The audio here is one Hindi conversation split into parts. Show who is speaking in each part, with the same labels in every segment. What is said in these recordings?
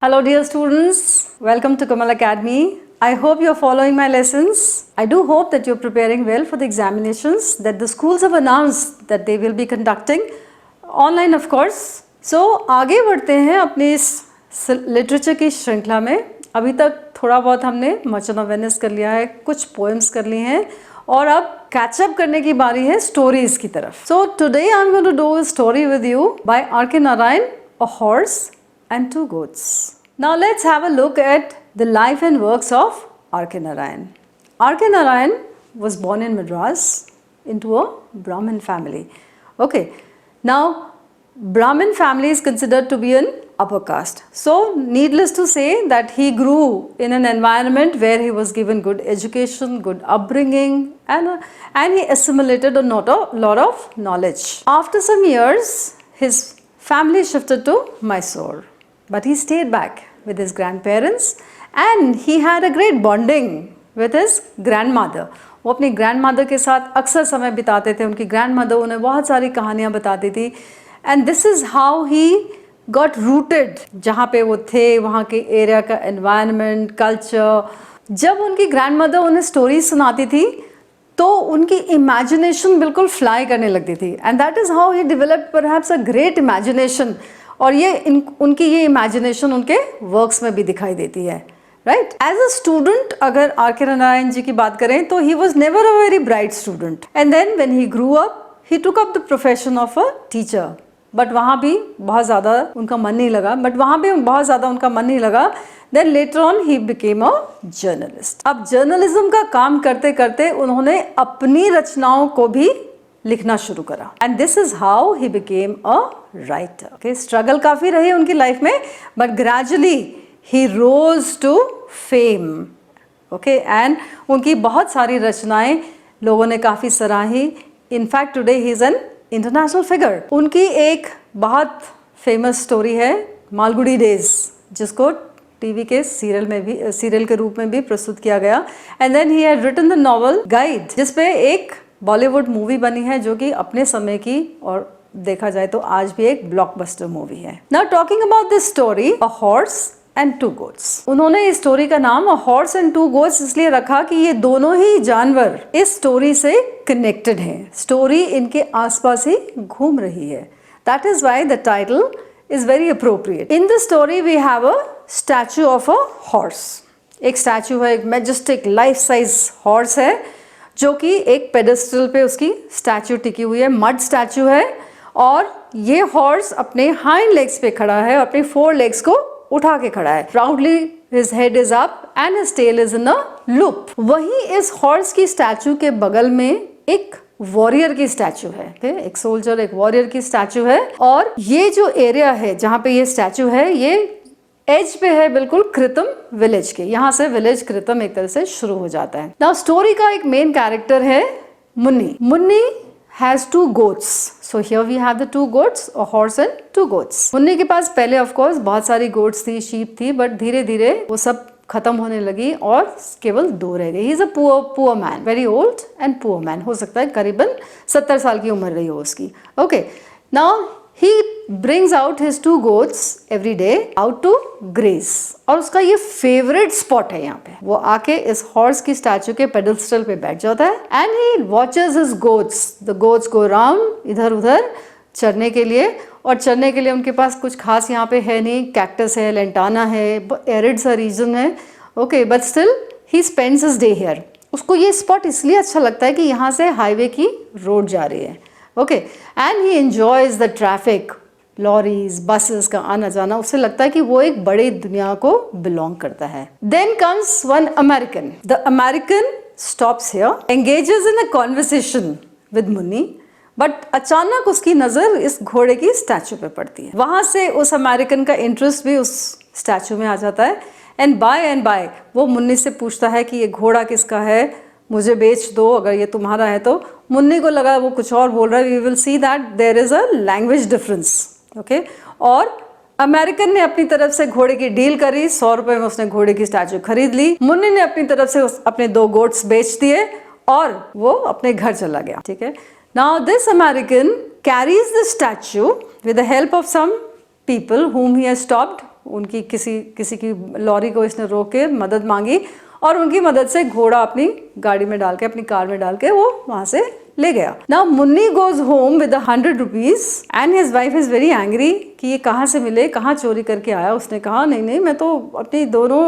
Speaker 1: Hello dear students, welcome to Kamal Academy. I hope you are following my lessons. I do hope that you are preparing well for the examinations that the schools have announced that they will be conducting online of course. So आगे बढ़ते हैं अपने इस लिटरेचर की श्रृंखला में. अभी तक थोड़ा बहुत हमने मर्चेंट ऑफ वेनिस कर लिया है, कुछ पोएम्स कर ली हैं और अब कैचअप करने की बारी है स्टोरीज की तरफ. So today I am going to do a story with you by R K. Narayan, a horse and two goats. Now let's have a look at the life and works of R.K. Narayan. R.K. Narayan was born in Madras into a Brahmin family. Okay, now Brahmin family is considered to be an upper caste. So needless to say that he grew in an environment where he was given good education, good upbringing, and he assimilated a lot of knowledge. After some years, his family shifted to Mysore. But he stayed back with his grandparents and he had a great bonding with his grandmother. वो अपनी grandmother के साथ अक्सर समय बिताते थे. उनकी grandmother उन्हें बहुत सारी कहानियाँ बताती थी. And this is how he got rooted. जहाँ पे वो थे वहाँ के area का environment, culture. जब उनकी grandmother उन्हें stories सुनाती थी तो उनकी imagination बिल्कुल fly करने लगती थी. And that is how he developed perhaps a great imagination. और ये उनकी ये इमेजिनेशन उनके वर्क्स में भी दिखाई देती है. राइट, एज अ स्टूडेंट अगर आर.के. नारायण जी की बात करें तो he was never a very bright student. And then when he grew up he took up the profession of a teacher. But वहाँ भी बहुत ज़्यादा उनका मन नहीं लगा. Then later on he became a journalist. अब जर्नलिज्म का काम करते करते उन्होंने अपनी रचनाओं को भी लिखना शुरू करा. And this is how he became a writer. Okay, struggle काफ़ी रही उनकी लाइफ में but gradually he rose to fame. Okay, and उनकी बहुत सारी रचनाएं लोगों ने काफ़ी सराही. In fact today he is an international figure. उनकी एक बहुत फेमस स्टोरी है मालगुडी डेज, जिसको टीवी के सीरियल के रूप में भी प्रस्तुत किया गया. And then he had written the novel Guide, जिसपे एक बॉलीवुड मूवी बनी है जो कि अपने समय की और देखा जाए तो आज भी एक ब्लॉकबस्टर मूवी है. Now talking about this story, a horse and to goats. उन्होंने इस स्टोरी का नाम अ हॉर्स एंड टू गोट्स इसलिए रखा कि ये दोनों ही जानवर इस स्टोरी से कनेक्टेड हैं. स्टोरी इनके आसपास ही घूम रही है. That is why the title is very appropriate. In the story we have a statue of a horse. एक स्टैचू है, एक मैजेस्टिक लाइफ साइज हॉर्स है जो कि एक पेडेस्टल पे उसकी स्टैचू टिकी हुई है. मड स्टैचू है और ये हॉर्स अपने हाइंड लेग्स पे खड़ा है, अपने 4 लेग्स को उठा के खड़ा है. Proudly his head is up and his tail is in a loop. वहीं इस हॉर्स की स्टैचू के बगल में एक वॉरियर की स्टैचू है. एक सोल्जर, एक वॉरियर की स्टैचू है. और ये जो एरिया है जहाँ पे ये स्टैचू है, ये एज पे है बिल्कुल कृतम विलेज के. यहाँ से विलेज कृतम एक तरह से शुरू हो जाता है. नाउ स्टोरी का एक मेन कैरेक्टर है Munni. Munni has 2 goats. So here we have the 2 goats, a horse and 2 goats. Munni के पास पहले ऑफ कोर्स बहुत सारी गोट्स थी, शीप थी, बट धीरे धीरे वो सब खत्म होने लगी और केवल 2 रह गई. He is a poor man, very old and poor man. हो सकता है करीबन 70 साल की उम्र रही हो उसकी. Okay, now he brings out his 2 goats every day out to graze. और उसका ये फेवरेट स्पॉट है यहाँ पे. वो आके इस हॉर्स की स्टैचू के पेडस्टल पे बैठ जाता है and he watches his goats. The goats go round इधर उधर चरने के लिए. और चरने के लिए उनके पास कुछ खास यहाँ पे है नहीं. कैक्टस है, लेंटाना है, एरिड सा रीजन है. Okay, but still he spends his day here. उसको ये स्पॉट इसलिए अच्छा लगता है कि यहाँ से हाईवे की रोड जा रही है. Okay, and he enjoys the traffic, lorries, buses का आना जाना. उससे लगता है कि वो एक बड़ी दुनिया को बिलोंग करता है. Then comes one American. The American stops here, engages in a conversation with Munni. But अचानक उसकी नज़र इस घोड़े की स्टैचू पे पड़ती है. वहाँ से उस अमेरिकन का इंटरेस्ट भी उस स्टैचू में आ जाता है. एंड बाय वो मुन्नी से पूछता है कि ये घोड़ा किसका है, मुझे बेच दो अगर ये तुम्हारा है तो. मुन्नी को लगा वो कुछ और बोल रहा है. We will see that there is a language difference. Okay, और अमेरिकन ने अपनी तरफ से घोड़े की डील करी. 100 रुपए में उसने घोड़े की स्टैचू खरीद ली. मुन्नी ने अपनी तरफ से अपने 2 गोट्स बेच दिए और वो अपने घर चला गया. ठीक है. Now this American carries the statue with the help of some people whom he has stopped. उनकी किसी की लॉरी को इसने रोक के मदद मांगी और उनकी मदद से घोड़ा अपनी गाड़ी में डाल के, अपनी कार में डाल के वो वहां से ले गया. Now Munni goes home with 100 rupees and his wife is very angry कि ये कहाँ से मिले, कहाँ चोरी करके आया. उसने कहा नहीं मैं तो अपनी दोनों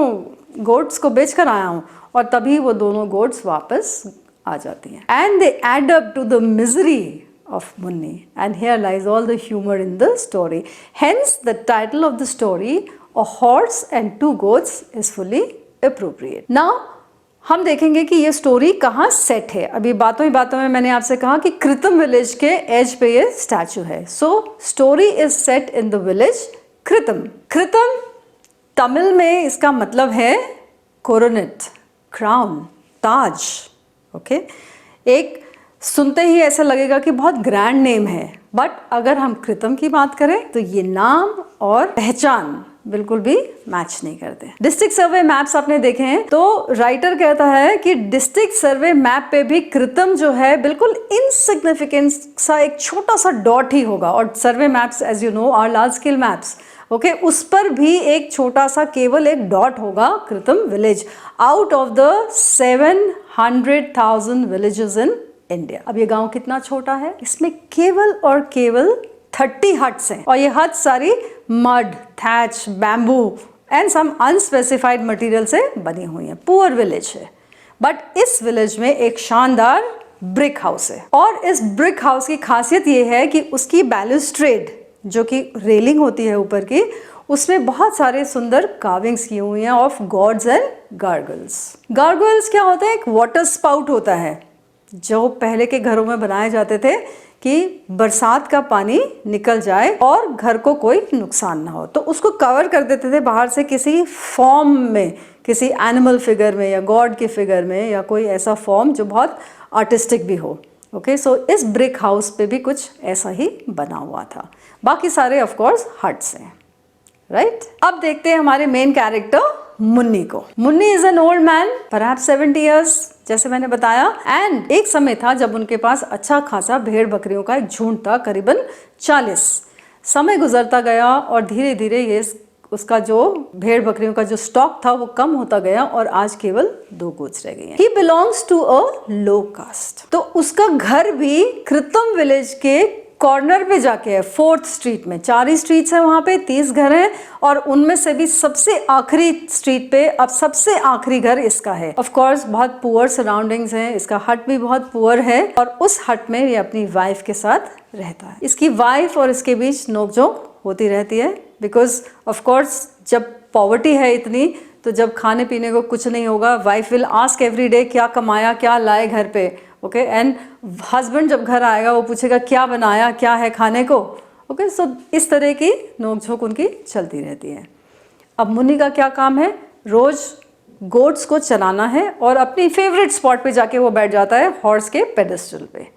Speaker 1: गोट्स को बेच कर आया हूँ. और तभी वो दोनों गोट्स वापस आ जाती हैं. And they add up to the misery of Munni, and here lies all the humor in the story. Hence the title of the story, A Horse and Two Goats, is fully appropriate. Now हम देखेंगे कि ये स्टोरी कहाँ सेट है. अभी बातों ही बातों में मैंने आपसे कहा कि कृतम विलेज के एज पे ये स्टैचू है. So story is set in the village कृतम. कृतम तमिल में इसका मतलब है कोरोनेट, क्राउन, ताज. ओके एक सुनते ही ऐसा लगेगा कि बहुत ग्रैंड नेम है, बट अगर हम कृतम की बात करें तो ये नाम और पहचान बिल्कुल भी मैच नहीं करते. डिस्ट्रिक्ट सर्वे मैप्स आपने देखे हैं तो राइटर कहता है कि डिस्ट्रिक्ट सर्वे मैप पे भी कृतम जो है बिल्कुल इनसिग्निफिकेंट सा एक छोटा सा डॉट ही होगा. और survey maps as you know are large scale maps. Okay उस पर भी एक छोटा सा केवल एक डॉट होगा कृतम village out of the 700,000 villages in India. अब ये गांव कितना छोटा है, इसमें केवल और केवल 30 हट्स हैं और ये हट सारी mud, thatch, bamboo and some unspecified material से बनी हुई हैं. पुअर विलेज है, बट इस विलेज में एक शानदार ब्रिक हाउस है. और इस ब्रिक हाउस की खासियत ये है कि उसकी बैलुस्ट्रेड जो कि रेलिंग होती है ऊपर की, उसमें बहुत सारे सुंदर कार्विंग्स की हुई हैं of gods and gargles. Gargles क्या होता है, एक वाटर स्पाउट होता है जो पहले के घरों में बनाए जाते थे कि बरसात का पानी निकल जाए और घर को कोई नुकसान ना हो. तो उसको कवर कर देते थे बाहर से किसी फॉर्म में, किसी एनिमल फिगर में या गॉड के फिगर में, या कोई ऐसा फॉर्म जो बहुत आर्टिस्टिक भी हो. ओके सो इस ब्रिक हाउस पे भी कुछ ऐसा ही बना हुआ था. बाकी सारे ऑफ कोर्स हट्स हैं. राइट अब देखते हैं हमारे मेन कैरेक्टर मुन्नी को. Munni is an old man, perhaps 70 years, जैसे मैंने बताया. एंड एक समय था जब उनके पास अच्छा खासा भेड़ बकरियों का एक झुंड था, करीबन 40. समय गुजरता गया और धीरे धीरे ये उसका जो भेड़ बकरियों का जो स्टॉक था वो कम होता गया और आज केवल 2 गोट्स रह गई हैं. He belongs to a low caste. तो उसका घर भी कृतम विलेज के कॉर्नर पे जाके है, 4th स्ट्रीट में. 4 ही स्ट्रीट्स हैं वहाँ पे, 30 घर हैं और उनमें से भी सबसे आखिरी स्ट्रीट पे अब सबसे आखिरी घर इसका है. ऑफ कोर्स बहुत पुअर सराउंडिंग्स हैं, इसका हट भी बहुत पुअर है और उस हट में ये अपनी वाइफ के साथ रहता है. इसकी वाइफ और इसके बीच नोकझोंक होती रहती है बिकॉज ऑफ कोर्स जब पॉवर्टी है इतनी, तो जब खाने पीने को कुछ नहीं होगा, wife will ask every day क्या कमाया, क्या लाए घर पे. ओके एंड हस्बैंड जब घर आएगा वो पूछेगा क्या बनाया, क्या है खाने को. ओके सो इस तरह की नोकझोंक उनकी चलती रहती है. अब मुन्नी का क्या काम है, रोज गोट्स को चलाना है और अपनी फेवरेट स्पॉट पे जाके वो बैठ जाता है हॉर्स के पेडेस्टल पे.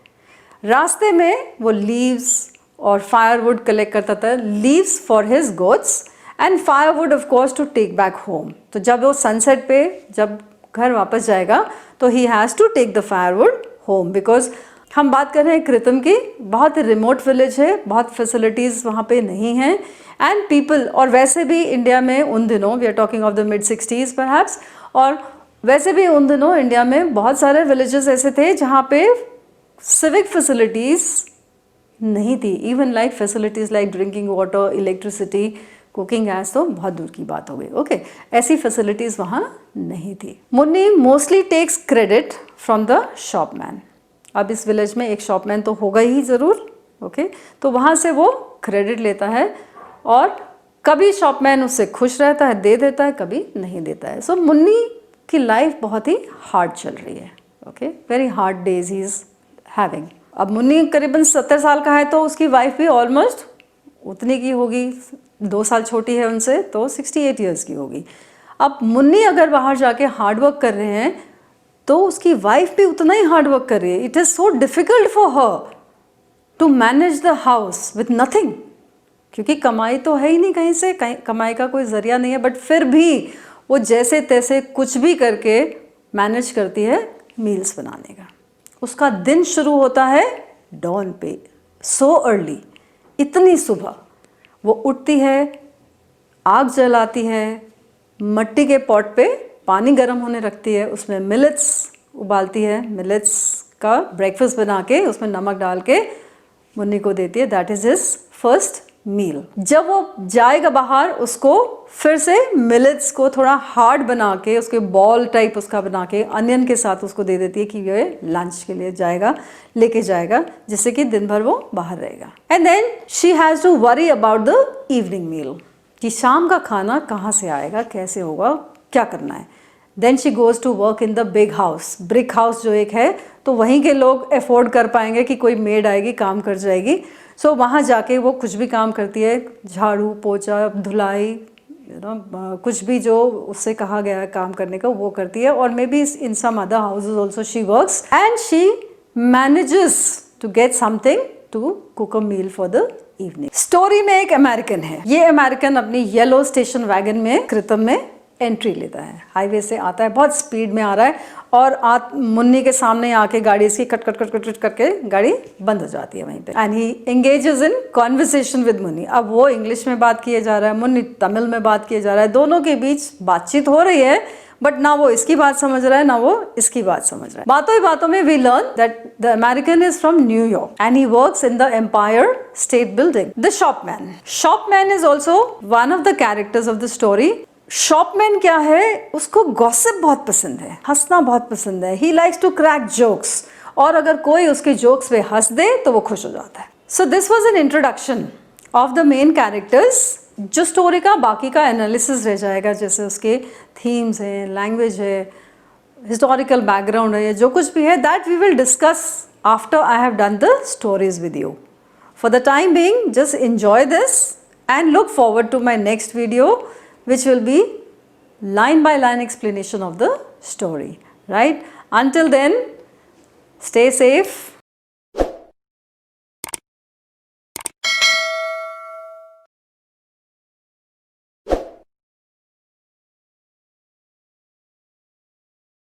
Speaker 1: रास्ते में वो लीव्स और फायरवुड कलेक्ट करता था, leaves for his goats and firewood of course to take back home. तो जब वो सनसेट पे जब घर वापस जाएगा तो he has to take the firewood home. Because हम बात कर रहे हैं कृतम की, बहुत रिमोट विलेज है, बहुत फैसिलिटीज़ वहाँ पे नहीं हैं एंड पीपल. और वैसे भी इंडिया में उन दिनों, we are talking of the mid 60s perhaps, और वैसे भी उन दिनों इंडिया में बहुत सारे विलेजेस ऐसे थे जहाँ पे सिविक फैसिलिटीज़ नहीं थी. Even like facilities like drinking water, electricity, cooking gas तो बहुत दूर की बात हो गई. ओके ऐसी फैसिलिटीज़ वहाँ नहीं थी. Munni mostly takes credit from the shopman. अब इस विलेज में एक शॉपमैन तो होगा ही ज़रूर. ओके तो वहाँ से वो क्रेडिट लेता है और कभी शॉपमैन उससे खुश रहता है, दे देता है, कभी नहीं देता है. सो मुन्नी की लाइफ बहुत ही हार्ड चल रही है. Okay very hard days he is having. अब मुन्नी करीबन 70 साल का है तो उसकी वाइफ भी ऑलमोस्ट उतनी की होगी, 2 साल छोटी है उनसे, तो 68 ईयर्स की होगी. अब मुन्नी अगर बाहर जाके हार्ड वर्क कर रहे हैं तो उसकी वाइफ भी उतना ही हार्ड वर्क कर रही है. It is so difficult for her to manage the house with nothing, क्योंकि कमाई तो है ही नहीं कहीं से, कहीं कमाई का कोई ज़रिया नहीं है. बट फिर भी वो जैसे तैसे कुछ भी करके मैनेज करती है मील्स बनाने का. उसका दिन शुरू होता है डॉन पे, सो अर्ली, इतनी सुबह वो उठती है, आग जलाती है, मट्टी के पॉट पे पानी गर्म होने रखती है, उसमें मिलेट्स उबालती है, मिलेट्स का ब्रेकफास्ट बना के उसमें नमक डाल के मुन्नी को देती है। That is his first meal. जब वो जाएगा बाहर, उसको फिर से मिलेट्स को थोड़ा हार्ड बना के, उसके बॉल टाइप उसका बना के अनियन के साथ उसको दे देती है कि ये लंच के लिए जाएगा, लेके जाएगा, जिससे कि दिन भर वो बाहर रहेगा। And then she has to worry about the evening meal, कि शाम का खाना कहाँ से आएगा, कैसे होगा, क्या करना है। Then she goes to work in the big house, brick house जो एक है, तो वहीं के लोग अफोर्ड कर पाएंगे कि कोई मेड आएगी काम कर जाएगी। सो वहाँ जाके वो कुछ भी काम करती है, झाड़ू पोछा धुलाई, कुछ भी जो उससे कहा गया है काम करने का वो करती है। और maybe in some other houses also she works and she manages to get something to cook a meal for the evening. Story में एक अमेरिकन है, ये अमेरिकन अपनी येलो स्टेशन वैगन में कृतम में एंट्री लेता है, हाईवे से आता है, बहुत स्पीड में आ रहा है और मुन्नी के सामने आके गाड़ी इसकी cut cut cut cut cut करके गाड़ी बंद हो जाती है वहीं पे। And he engages in conversation with Munni. अब वो इंग्लिश में बात किए जा रहा है, मुन्नी तमिल में बात किए जा रहा है, दोनों के बीच बातचीत हो रही है, बट ना वो इसकी बात समझ रहा है ना वो इसकी बात समझ रहा है। बातों ही बातों में we learn that the American is from New York and he works in the Empire State Building. The shopman is also one of the characters of the story. Shopman क्या है, उसको गॉसिप बहुत पसंद है, हंसना बहुत पसंद है। He likes to crack jokes, और अगर कोई उसके जोक्स पे हंस दे तो वो खुश हो जाता है। So this was an introduction of the main characters. जो स्टोरी का बाकी का एनालिसिस रह जाएगा, जैसे उसके थीम्स हैं, लैंग्वेज है, हिस्टोरिकल बैकग्राउंड है, जो कुछ भी है, that we will discuss after I have done the stories with you. For the time being just enjoy this and look forward to my next video, which will be line by line explanation of the story, right? Until then, stay safe,